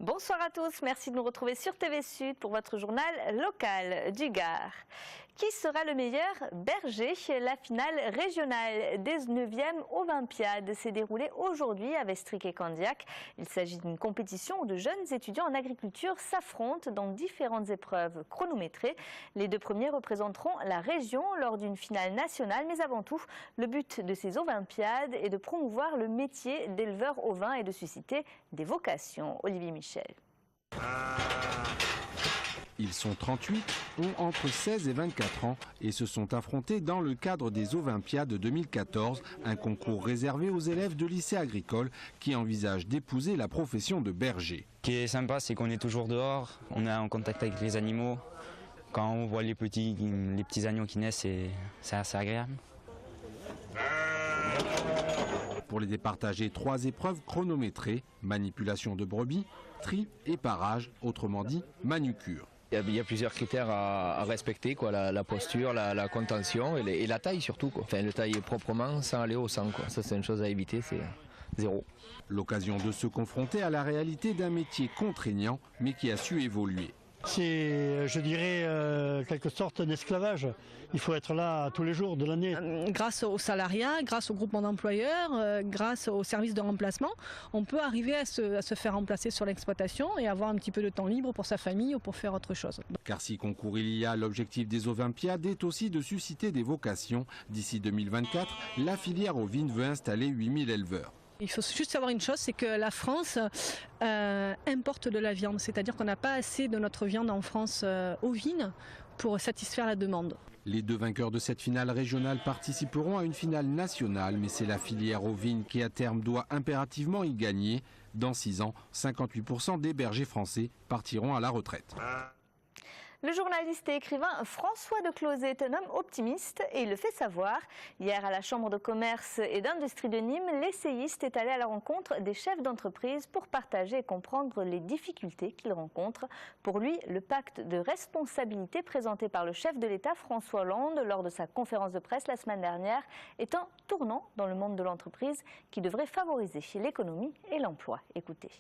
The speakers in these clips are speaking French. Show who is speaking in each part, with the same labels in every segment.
Speaker 1: Bonsoir à tous, merci de nous retrouver sur TV Sud pour votre journal local du Gard. Qui sera le meilleur berger? La finale régionale des 9e Olympiades s'est déroulée aujourd'hui à Vestric et Candiac. Il s'agit d'une compétition où de jeunes étudiants en agriculture s'affrontent dans différentes épreuves chronométrées. Les deux premiers représenteront la région lors d'une finale nationale, mais avant tout, le but de ces Olympiades est de promouvoir le métier d'éleveur ovin et de susciter des vocations. Olivier Michel.
Speaker 2: Ils sont 38, ont entre 16 et 24 ans et se sont affrontés dans le cadre des Olympiades 2014, un concours réservé aux élèves de lycée agricole qui envisagent d'épouser la profession de berger.
Speaker 3: Ce qui est sympa, c'est qu'on est toujours dehors, on est en contact avec les animaux. Quand on voit les petits agneaux qui naissent, c'est assez agréable.
Speaker 2: Pour les départager, 3 épreuves chronométrées, manipulation de brebis, tri et parage, autrement dit manucure.
Speaker 4: Il y a plusieurs critères à respecter, quoi, la posture, la contention et la taille surtout, quoi. Enfin, le tailler proprement sans aller au sang, quoi. Ça c'est une chose à éviter, c'est 0.
Speaker 2: L'occasion de se confronter à la réalité d'un métier contraignant mais qui a su évoluer.
Speaker 5: C'est, je dirais, quelque sorte d'esclavage. Il faut être là tous les jours de l'année.
Speaker 6: Grâce au salariat, grâce au groupement d'employeurs, grâce au service de remplacement, on peut arriver à se faire remplacer sur l'exploitation et avoir un petit peu de temps libre pour sa famille ou pour faire autre chose.
Speaker 2: Car si concours il y a, l'objectif des Olympiades est aussi de susciter des vocations. D'ici 2024, la filière ovine veut installer 8000 éleveurs.
Speaker 6: Il faut juste savoir une chose, c'est que la France importe de la viande, c'est-à-dire qu'on n'a pas assez de notre viande en France ovine pour satisfaire la demande.
Speaker 2: Les deux vainqueurs de cette finale régionale participeront à une finale nationale, mais c'est la filière ovine qui à terme doit impérativement y gagner. Dans 6 ans, 58% des bergers français partiront à la retraite.
Speaker 1: Le journaliste et écrivain François de Closets est un homme optimiste et il le fait savoir. Hier à la Chambre de commerce et d'industrie de Nîmes, l'essayiste est allé à la rencontre des chefs d'entreprise pour partager et comprendre les difficultés qu'ils rencontrent. Pour lui, le pacte de responsabilité présenté par le chef de l'État François Hollande lors de sa conférence de presse la semaine dernière est un tournant dans le monde de l'entreprise qui devrait favoriser l'économie et l'emploi. Écoutez.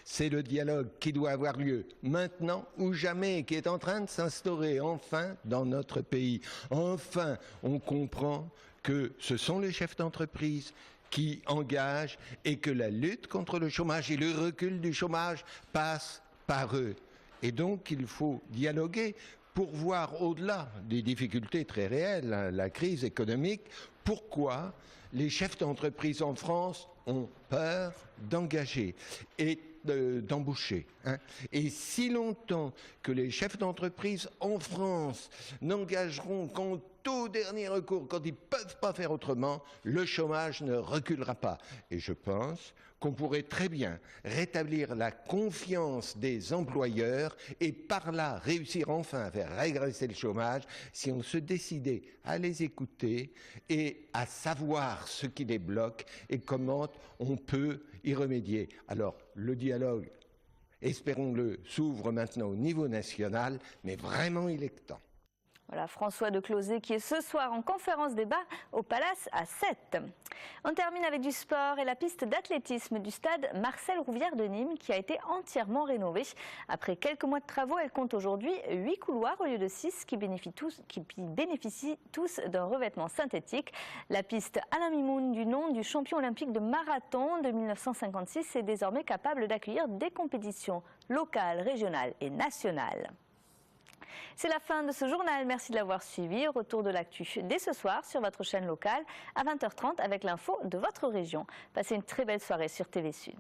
Speaker 7: C'est le dialogue qui doit avoir lieu maintenant ou jamais, qui est en train de s'instaurer enfin dans notre pays. Enfin, on comprend que ce sont les chefs d'entreprise qui engagent et que la lutte contre le chômage et le recul du chômage passe par eux. Et donc, il faut dialoguer pour voir au-delà des difficultés très réelles, la crise économique, pourquoi les chefs d'entreprise en France ont peur d'engager et d'embaucher. Et si longtemps que les chefs d'entreprise en France n'engageront qu'en tout dernier recours, quand ils ne peuvent pas faire autrement, le chômage ne reculera pas. Et je pense qu'on pourrait très bien rétablir la confiance des employeurs et par là réussir enfin à faire régresser le chômage si on se décidait à les écouter et à savoir ce qui les bloque et comment on peut y remédier. Alors, le dialogue, espérons-le, s'ouvre maintenant au niveau national, mais vraiment il est temps.
Speaker 1: Voilà, François de Closets qui est ce soir en conférence débat au Palace à 7. On termine avec du sport et la piste d'athlétisme du stade Marcel Rouvière de Nîmes qui a été entièrement rénovée. Après quelques mois de travaux, elle compte aujourd'hui 8 couloirs au lieu de 6 qui bénéficient tous d'un revêtement synthétique. La piste Alain Mimoun, du nom du champion olympique de marathon de 1956, est désormais capable d'accueillir des compétitions locales, régionales et nationales. C'est la fin de ce journal, merci de l'avoir suivi. Retour de l'actu dès ce soir sur votre chaîne locale à 20h30 avec l'info de votre région. Passez une très belle soirée sur TV Sud.